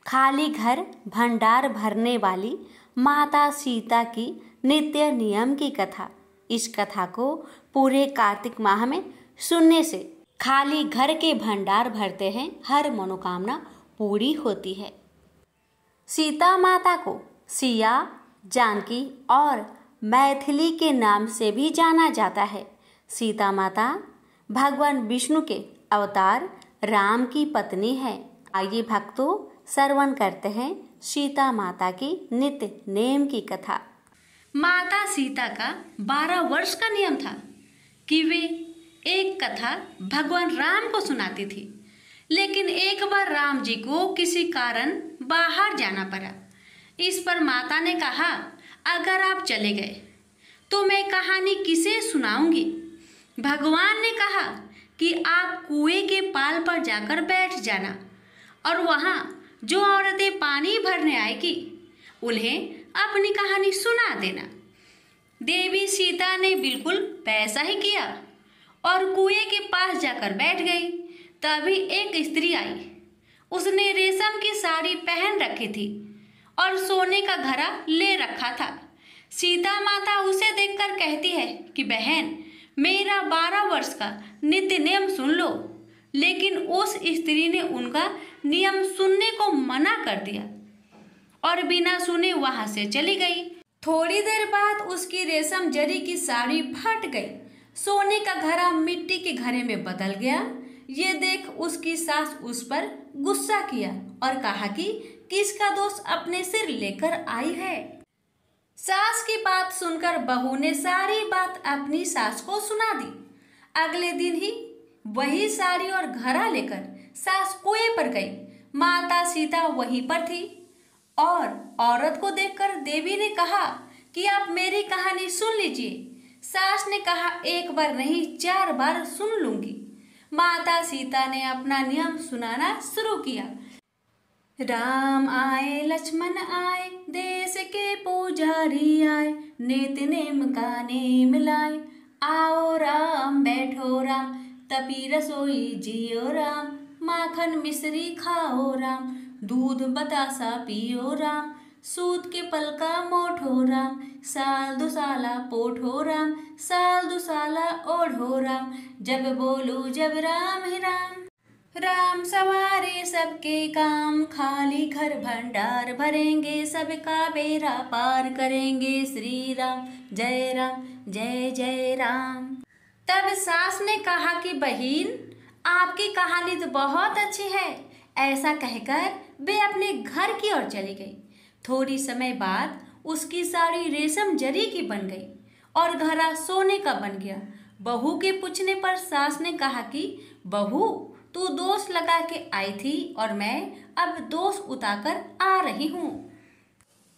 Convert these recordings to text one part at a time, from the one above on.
खाली घर भंडार भरने वाली माता सीता की नित्य नियम की कथा। इस कथा को पूरे कार्तिक माह में सुनने से खाली घर के भंडार भरते हैं, हर मनोकामना पूरी होती है। सीता माता को सिया, जानकी और मैथिली के नाम से भी जाना जाता है। सीता माता भगवान विष्णु के अवतार राम की पत्नी है। आइए भक्तों, श्रवण करते हैं सीता माता की नित्य नेम की कथा। माता सीता का 12 वर्ष का नियम था कि वे एक कथा भगवान राम को सुनाती थी, लेकिन एक बार राम जी को किसी कारण बाहर जाना पड़ा। इस पर माता ने कहा, अगर आप चले गए तो मैं कहानी किसे सुनाऊंगी। भगवान ने कहा कि आप कुएं के पाल पर जाकर बैठ जाना और वहाँ जो औरतें पानी भरने आएगी उन्हें अपनी कहानी सुना देना। देवी सीता ने बिल्कुल वैसा ही किया और कुएं के पास जाकर बैठ गई। तभी एक स्त्री आई। उसने रेशम की साड़ी पहन रखी थी और सोने का घड़ा ले रखा था। सीता माता उसे देखकर कहती है कि बहन, मेरा 12 वर्ष का नित्य नियम सुन लो। लेकिन उस स्त्री ने उनका नियम सुनने को मना कर दिया और बिना सुने वहां से चली गई। थोड़ी देर बाद उसकी रेशम जरी की साड़ी फट गई। सोने का घड़ा मिट्टी के घड़े में बदल गया। ये देख उसकी सास उस पर गुस्सा किया और कहा कि किसका दोष अपने सिर लेकर आई है। सास की बात सुनकर बहू ने सारी बात अपनी सास को सुना दी। अगले दिन ही वही साड़ी और घड़ा लेकर सास कुएं पर गई। माता सीता वहीं पर थी और औरत को देखकर देवी ने कहा कि आप मेरी कहानी सुन लीजिए। सास ने कहा, एक बार नहीं 4 बार सुन लूंगी। माता सीता ने अपना नियम सुनाना शुरू किया। राम आए, लक्ष्मण आए, देश के पुजारी आए, नित्य नेम का नेम लाए। आओ राम, बैठो राम, तपी रसोई जियो राम। माखन मिश्री खाओ राम, दूध बतासा पियो राम। सूत के पलका मोठो राम, साल दुसाला पोठो राम। साल दुसाला ओढ़ो राम, जब बोलू जब राम ही राम। राम सवारे सबके काम, खाली घर भंडार भरेंगे, सबका बेड़ा पार करेंगे। श्री राम जय जय राम। तब सास ने कहा कि बहन, आपकी कहानी तो बहुत अच्छी है। ऐसा कहकर वे अपने घर की ओर चली गई। थोड़ी समय बाद उसकी साड़ी रेशम जरी की बन गई और घड़ा सोने का बन गया। बहू के पूछने पर सास ने कहा कि बहू, तू दोष लगा के आई थी और मैं अब दोष उतारकर आ रही हूँ।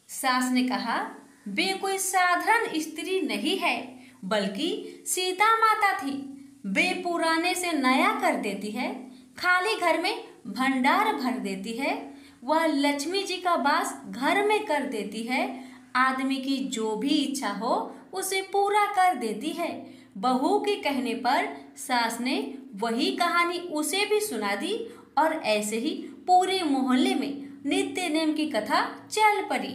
सास ने कहा, वे कोई साधारण स्त्री नहीं है, बल्कि सीता माता थी। वे पुराने से नया कर देती है, खाली घर में भंडार भर देती है। वह लक्ष्मी जी का वास घर में कर देती है। आदमी की जो भी इच्छा हो उसे पूरा कर देती है। बहू के कहने पर सास ने वही कहानी उसे भी सुना दी और ऐसे ही पूरे मोहल्ले में नित्य नेम की कथा चल पड़ी।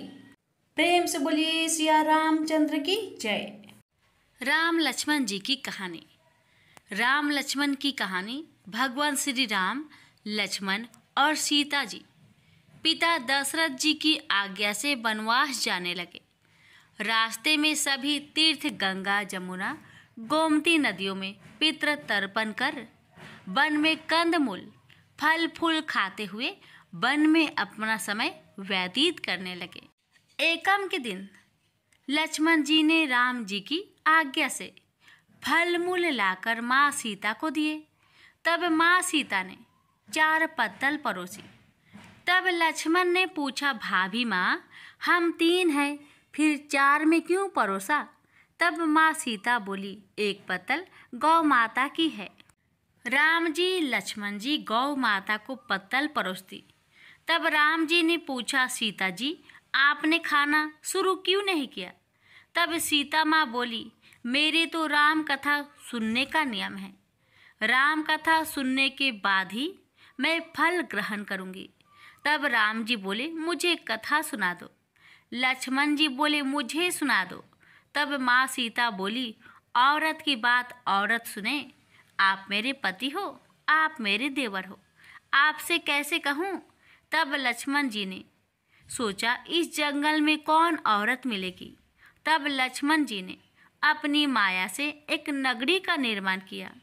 प्रेम से बोलिए सिया रामचंद्र की जय। राम लक्ष्मण जी की कहानी। राम लक्ष्मण की कहानी। भगवान श्री राम, लक्ष्मण और सीता जी पिता दशरथ जी की आज्ञा से वनवास जाने लगे। रास्ते में सभी तीर्थ गंगा, जमुना, गोमती नदियों में पितृ तर्पण कर वन में कंदमूल फल फूल खाते हुए वन में अपना समय व्यतीत करने लगे। एकम के दिन लक्ष्मण जी ने राम जी की आज्ञा से फल मूल लाकर माँ सीता को दिए। तब माँ सीता ने 4 पत्तल परोसी। तब लक्ष्मण ने पूछा, भाभी माँ, हम 3 हैं, फिर 4 में क्यों परोसा? तब माँ सीता बोली, 1 पत्तल गौ माता की है। राम जी, लक्ष्मण जी गौ माता को पत्तल परोसती। तब राम जी ने पूछा, सीता जी, आपने खाना शुरू क्यों नहीं किया? तब सीता माँ बोली, मेरे तो राम कथा सुनने का नियम है। राम कथा सुनने के बाद ही मैं फल ग्रहण करूंगी। तब राम जी बोले, मुझे कथा सुना दो। लक्ष्मण जी बोले, मुझे सुना दो। तब माँ सीता बोली, औरत की बात औरत सुने। आप मेरे पति हो, आप मेरे देवर हो, आपसे कैसे कहूँ। तब लक्ष्मण जी ने सोचा, इस जंगल में कौन औरत मिलेगी। तब लक्ष्मण जी ने अपनी माया से एक नगरी का निर्माण किया।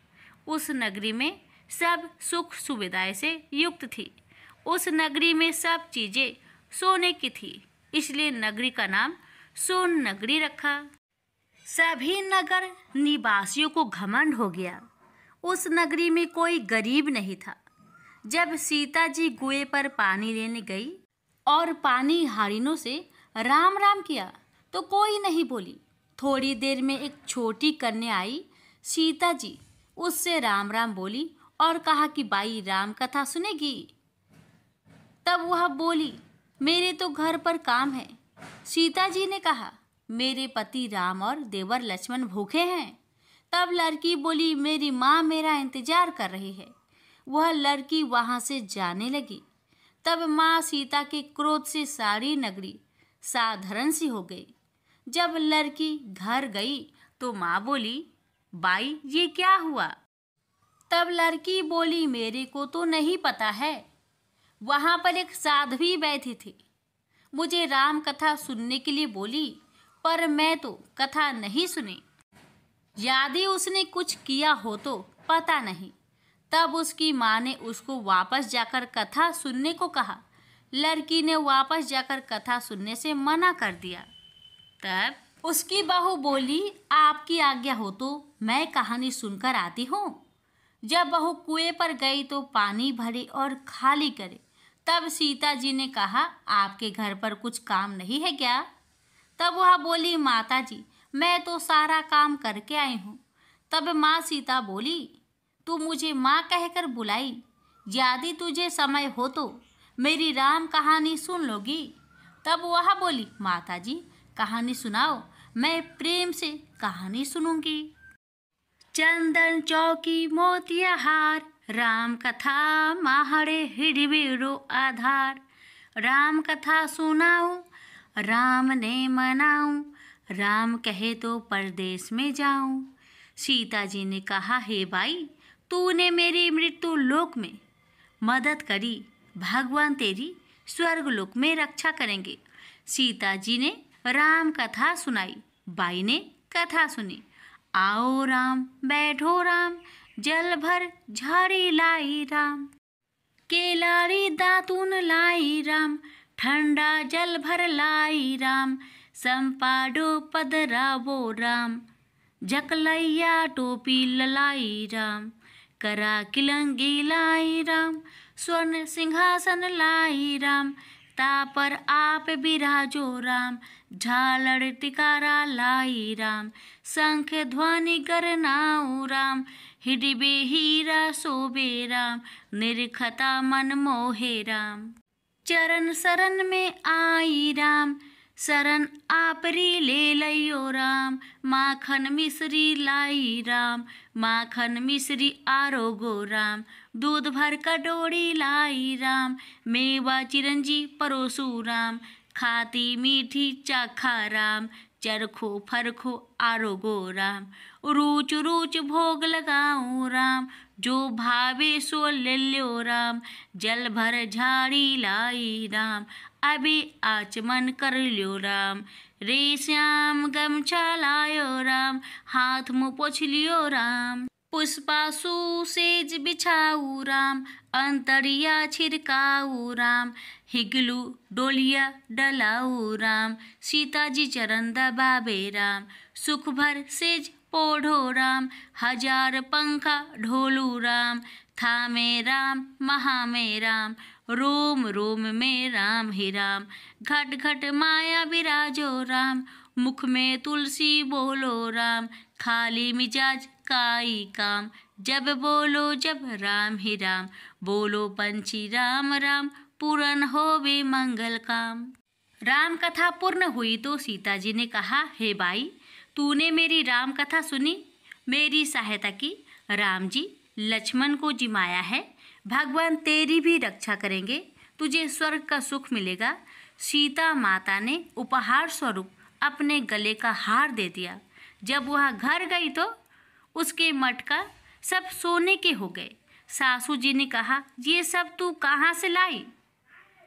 उस नगरी में सब सुख सुविधाएं से युक्त थी। उस नगरी में सब चीजें सोने की थी, इसलिए नगरी का नाम सोन नगरी रखा। सभी नगर निवासियों को घमंड हो गया। उस नगरी में कोई गरीब नहीं था। जब सीता जी कुएं पर पानी लेने गई और पानी हारिनों से राम राम किया तो कोई नहीं बोली। थोड़ी देर में एक छोटी कन्या आई। सीता जी उससे राम राम बोली और कहा कि बाई राम कथा सुनेगी। तब वह बोली, मेरे तो घर पर काम है। सीता जी ने कहा, मेरे पति राम और देवर लक्ष्मण भूखे हैं। तब लड़की बोली, मेरी माँ मेरा इंतजार कर रही है। वह लड़की वहां से जाने लगी। तब माँ सीता के क्रोध से सारी नगरी साधारण सी हो गई। जब लड़की घर गई तो माँ बोली, बाई ये क्या हुआ। तब लड़की बोली, मेरे को तो नहीं पता है। वहां पर एक साध्वी बैठी थी, मुझे राम कथा सुनने के लिए बोली, पर मैं तो कथा नहीं सुनी। यदि उसने कुछ किया हो तो पता नहीं। तब उसकी माँ ने उसको वापस जाकर कथा सुनने को कहा। लड़की ने वापस जाकर कथा सुनने से मना कर दिया। तब उसकी बहू बोली, आपकी आज्ञा हो तो मैं कहानी सुनकर आती हूँ। जब बहू कुएं पर गई तो पानी भरे और खाली करे। तब सीता जी ने कहा, आपके घर पर कुछ काम नहीं है क्या। तब वह बोली, माता जी मैं तो सारा काम करके आई हूँ। तब माँ सीता बोली, तू मुझे माँ कहकर बुलाई, यदि तुझे समय हो तो मेरी राम कहानी सुन लोगी। तब वह बोली, माता जी कहानी सुनाओ, मैं प्रेम से कहानी सुनूंगी। चंदन चौकी मोतिया हार, राम कथा माहड़े हिड़बेरो आधार। राम कथा सुनाऊं, राम ने मनाऊं, राम कहे तो परदेश में जाऊं। सीता जी ने कहा, हे भाई तूने मेरी मृत्यु लोक में मदद करी, भगवान तेरी स्वर्ग लोक में रक्षा करेंगे। सीता जी ने राम कथा सुनाई। बाई ने कथा सुनी। आओ राम बैठो राम, जल भर झाड़ी लाई राम। केलारी दातून लाई राम, ठंडा जल भर लाई राम। संपाडो पधरावो राम, जकलैया टोपी ललाई राम। करा किलंगी लाई राम, स्वर्ण सिंहासन लाई राम। तापर आप बिराजो राम, झालर टिकारा लाई राम। शंख ध्वनि गरनाऊ राम, हिडिबे हीरा शोभे राम। निरखता मन मोहे राम, चरण शरण में आई राम। शरण आपरी ले लयो राम, माखन मिश्री लाई राम। माखन मिश्री आरोगो राम, दूध भर कटोरी लाई राम। मेवा चिरंजी परोसू राम, खाती मीठी चाखा राम। चरखो फरखो आरोगो राम, रूच रूच भोग लगाऊं राम। जो भावे सो ले लो राम, जल भर झाड़ी लाई राम। अभी आचमन कर लो राम, रे श्याम गमछा लायो राम। हाथ मुँह पोछ लियो राम, पुष्पासु सेज बिछाऊ राम। अंतरिया छिड़काऊ राम, हिगलू डोलिया डलाऊ राम। सीता जी चरण दबावे राम, सुख भर सेज पोढ़ो राम। हजार पंखा ढोलू राम, थामे राम महामे राम। रोम रोम में राम ही राम, घट घट माया विराजो राम। मुख में तुलसी बोलो राम, खाली मिजाज काई काम। जब बोलो जब राम ही राम, बोलो पंछी राम राम। पूर्ण होवे मंगल काम। राम कथा पूर्ण हुई तो सीता जी ने कहा, हे भाई तूने मेरी राम कथा सुनी, मेरी सहायता की। राम जी लक्ष्मण को जिमाया है, भगवान तेरी भी रक्षा करेंगे। तुझे स्वर्ग का सुख मिलेगा। सीता माता ने उपहार स्वरूप अपने गले का हार दे दिया। जब वह घर गई तो उसके मटका सब सोने के हो गए। सासू जी ने कहा, ये सब तू कहाँ से लाई?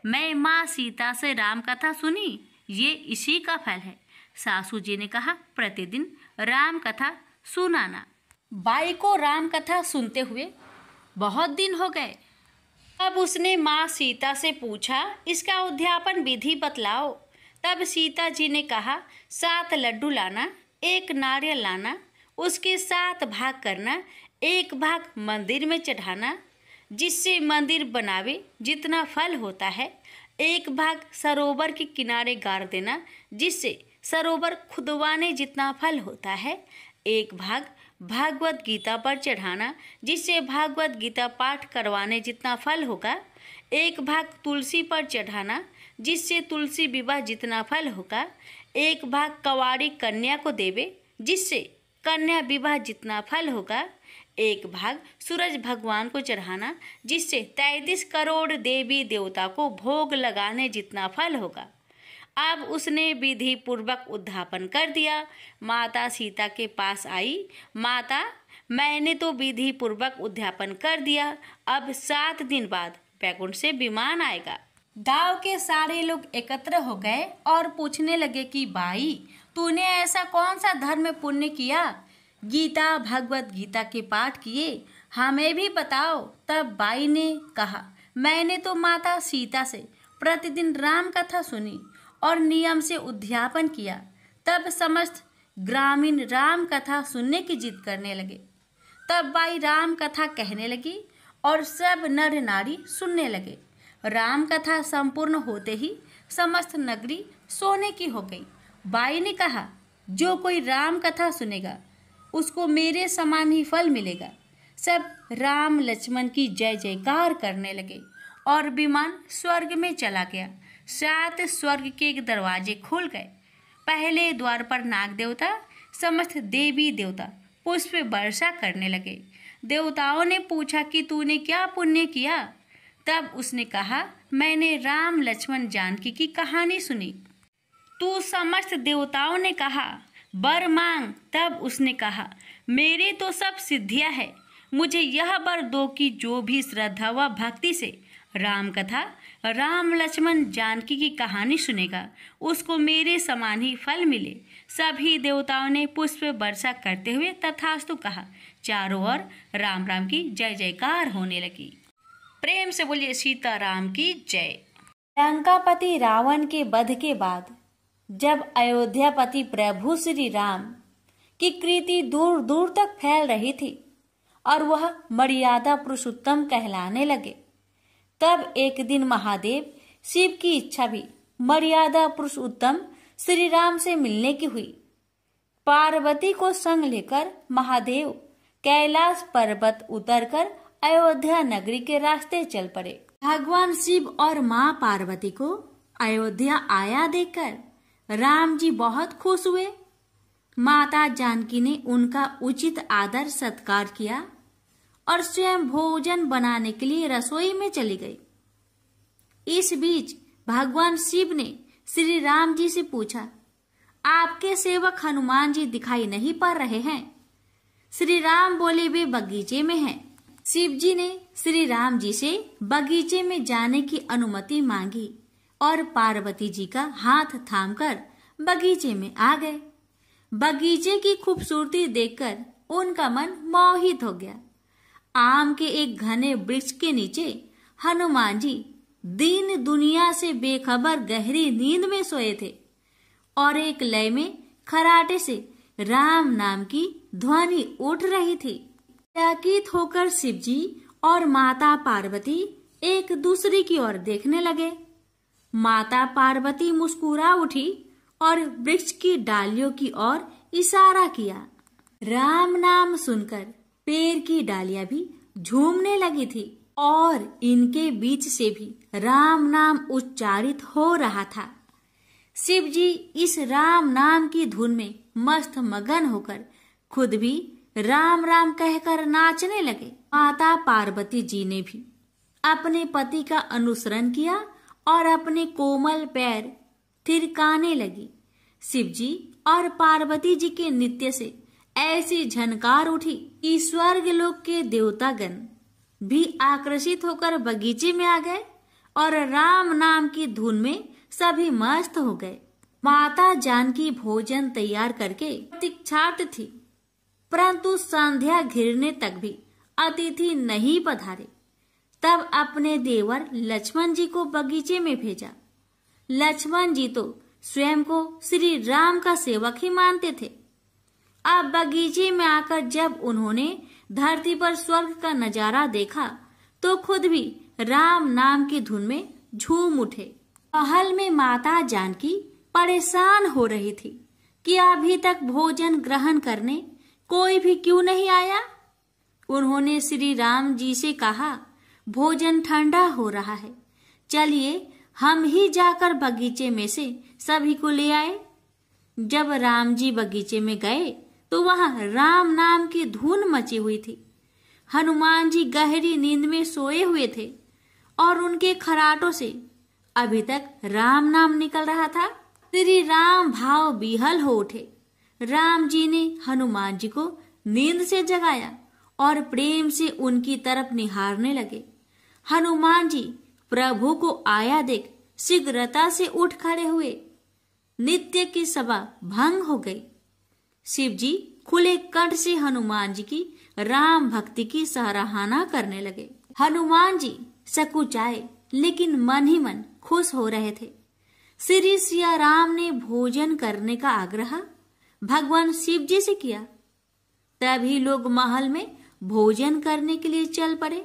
मैं माँ सीता से राम कथा सुनी, ये इसी का फल है। सासू जी ने कहा, प्रतिदिन राम कथा सुनाना। बाई को राम कथा सुनते हुए बहुत दिन हो गए। अब उसने माँ सीता से पूछा, इसका उद्यापन विधि बतलाओ। तब सीता जी ने कहा, 7 लड्डू लाना, 1 नारियल लाना, उसके 7 भाग करना, 1 भाग मंदिर में चढ़ाना, जिससे मंदिर बनावे जितना फल होता है। 1 भाग सरोवर के किनारे गाड़ देना, जिससे सरोवर खुदवाने जितना फल होता है। 1 भाग भागवत गीता पर चढ़ाना, जिससे भागवत गीता पाठ करवाने जितना फल होगा। 1 भाग तुलसी पर चढ़ाना, जिससे तुलसी विवाह जितना फल होगा। 1 भाग कवाड़ी कन्या को देवे, जिससे कन्या विवाह जितना फल होगा। 1 भाग सूरज भगवान को चढ़ाना, जिससे 33 करोड़ देवी देवता को भोग लगाने जितना फल होगा। अब उसने विधि पूर्वक उद्यापन कर दिया। माता सीता के पास आई। माता, मैंने तो विधि पूर्वक उद्यापन कर दिया, अब 7 दिन बाद बैकुंठ से विमान आएगा। गांव के सारे लोग एकत्र हो गए और पूछने लगे कि बाई, तूने ऐसा कौन सा धर्म पुण्य किया? गीता भगवत गीता के पाठ किए, हमें भी बताओ। तब बाई ने कहा, मैंने तो माता सीता से प्रतिदिन राम कथा सुनी और नियम से उद्यापन किया। तब समस्त ग्रामीण राम कथा सुनने की जिद करने लगे। तब बाई राम कथा कहने लगी और सब नर नारी सुनने लगे। राम कथा संपूर्ण होते ही समस्त नगरी सोने की हो गई। बाई ने कहा, जो कोई राम कथा सुनेगा उसको मेरे समान ही फल मिलेगा। सब राम लक्ष्मण की जय जयकार करने लगे और विमान स्वर्ग में चला गया। 7 स्वर्ग के दरवाजे खुल गए। पहले द्वार पर नाग देवता, समस्त देवी देवता पुष्प वर्षा करने लगे। देवताओं ने पूछा कि तूने क्या पुण्य किया? तब उसने कहा, मैंने राम लक्ष्मण जानकी की कहानी सुनी। तू समस्त देवताओं ने कहा, वर मांग। तब उसने कहा, मेरे तो सब सिद्धियां है, मुझे यह वर दो कि जो भी श्रद्धा व भक्ति से राम कथा, राम लक्ष्मण जानकी की कहानी सुनेगा, उसको मेरे समान ही फल मिले। सभी देवताओं ने पुष्प वर्षा करते हुए तथास्तु कहा। चारों ओर राम राम की जय जयकार होने लगी। प्रेम से बोलिए सीताराम की जय। लंकापति रावण के वध के बाद जब अयोध्यापति प्रभु श्री राम की कीर्ति दूर दूर तक फैल रही थी और वह मर्यादा पुरुषोत्तम कहलाने लगे, तब एक दिन महादेव शिव की इच्छा भी मर्यादा पुरुषोत्तम श्री राम से मिलने की हुई। पार्वती को संग लेकर महादेव कैलाश पर्वत उतरकर अयोध्या नगरी के रास्ते चल पड़े। भगवान शिव और माँ पार्वती को अयोध्या आया देखकर राम जी बहुत खुश हुए। माता जानकी ने उनका उचित आदर सत्कार किया और स्वयं भोजन बनाने के लिए रसोई में चली गई। इस बीच भगवान शिव ने श्री राम जी से पूछा, आपके सेवक हनुमान जी दिखाई नहीं पड़ रहे हैं? श्री राम बोले, वे बगीचे में हैं। शिव जी ने श्री राम जी से बगीचे में जाने की अनुमति मांगी और पार्वती जी का हाथ थामकर बगीचे में आ गए। बगीचे की खूबसूरती देखकर उनका मन मोहित हो गया। आम के एक घने वृक्ष के नीचे हनुमान जी दीन दुनिया से बेखबर गहरी नींद में सोए थे और एक लय में खराटे से राम नाम की ध्वनि उठ रही थी। चकित होकर शिव जी और माता पार्वती एक दूसरे की ओर देखने लगे। माता पार्वती मुस्कुरा उठी और वृक्ष की डालियों की ओर इशारा किया। राम नाम सुनकर पेड़ की डालियां भी झूमने लगी थी और इनके बीच से भी राम नाम उच्चारित हो रहा था। शिव जी इस राम नाम की धुन में मस्त मगन होकर खुद भी राम राम कहकर नाचने लगे। माता पार्वती जी ने भी अपने पति का अनुसरण किया और अपने कोमल पैर थिरकाने लगी। शिव जी और पार्वती जी के नृत्य से ऐसी झनकार उठी कि स्वर्गलोक के देवतागण भी आकर्षित होकर बगीचे में आ गए और राम नाम की धुन में सभी मस्त हो गए। माता जानकी भोजन तैयार करके प्रतीक्षार्थ थी, परंतु संध्या घिरने तक भी अतिथि नहीं पधारे। तब अपने देवर लक्ष्मण जी को बगीचे में भेजा। लक्ष्मण जी तो स्वयं को श्री राम का सेवक ही मानते थे। अब बगीचे में आकर जब उन्होंने धरती पर स्वर्ग का नजारा देखा तो खुद भी राम नाम की धुन में झूम उठे। महल में माता जानकी परेशान हो रही थी कि अभी तक भोजन ग्रहण करने कोई भी क्यों नहीं आया। उन्होंने श्री राम जी से कहा, भोजन ठंडा हो रहा है, चलिए हम ही जाकर बगीचे में से सभी को ले आए। जब राम जी बगीचे में गए तो वहां राम नाम की धुन मची हुई थी। हनुमान जी गहरी नींद में सोए हुए थे और उनके खराटों से अभी तक राम नाम निकल रहा था। श्री राम भाव विहल हो उठे। राम जी ने हनुमान जी को नींद से जगाया और प्रेम से उनकी तरफ निहारने लगे। हनुमान जी प्रभु को आया देख शीघ्रता से उठ खड़े हुए। नित्य की सभा भंग हो गई। शिव जी खुले कंठ से हनुमान जी की राम भक्ति की सराहना करने लगे। हनुमान जी सकुचाए लेकिन मन ही मन खुश हो रहे थे। श्री सिया राम ने भोजन करने का आग्रह भगवान शिव जी से किया। तभी लोग महल में भोजन करने के लिए चल पड़े।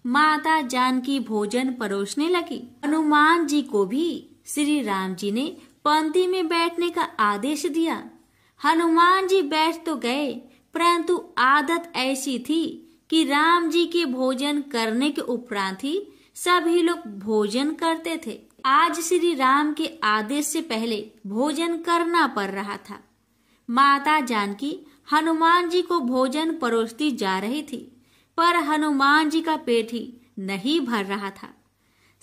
माता जानकी भोजन परोसने लगी। हनुमान जी को भी श्री राम जी ने पंक्ति में बैठने का आदेश दिया। हनुमान जी बैठ तो गए, परंतु आदत ऐसी थी कि राम जी के भोजन करने के उपरांत ही सभी लोग भोजन करते थे। आज श्री राम के आदेश से पहले भोजन करना पड़ रहा था। माता जानकी हनुमान जी को भोजन परोसती जा रही थी, पर हनुमान जी का पेट ही नहीं भर रहा था।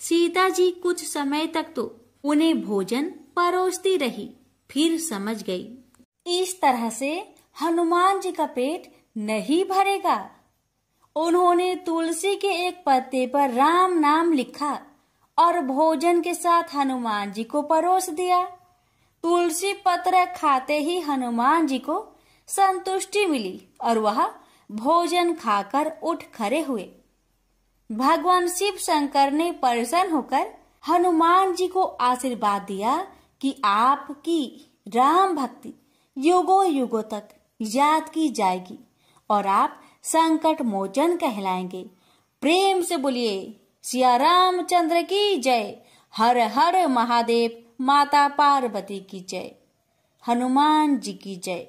सीता जी कुछ समय तक तो उन्हें भोजन परोसती रही, फिर समझ गई इस तरह से हनुमान जी का पेट नहीं भरेगा। उन्होंने तुलसी के एक पत्ते पर राम नाम लिखा और भोजन के साथ हनुमान जी को परोस दिया। तुलसी पत्र खाते ही हनुमान जी को संतुष्टि मिली और वह भोजन खाकर उठ खड़े हुए। भगवान शिव शंकर ने प्रसन्न होकर हनुमान जी को आशीर्वाद दिया कि आपकी राम भक्ति युगों युगों तक याद की जाएगी और आप संकट मोचन कहलाएंगे। प्रेम से बोलिए सिया रामचंद्र की जय। हर हर महादेव। माता पार्वती की जय। हनुमान जी की जय।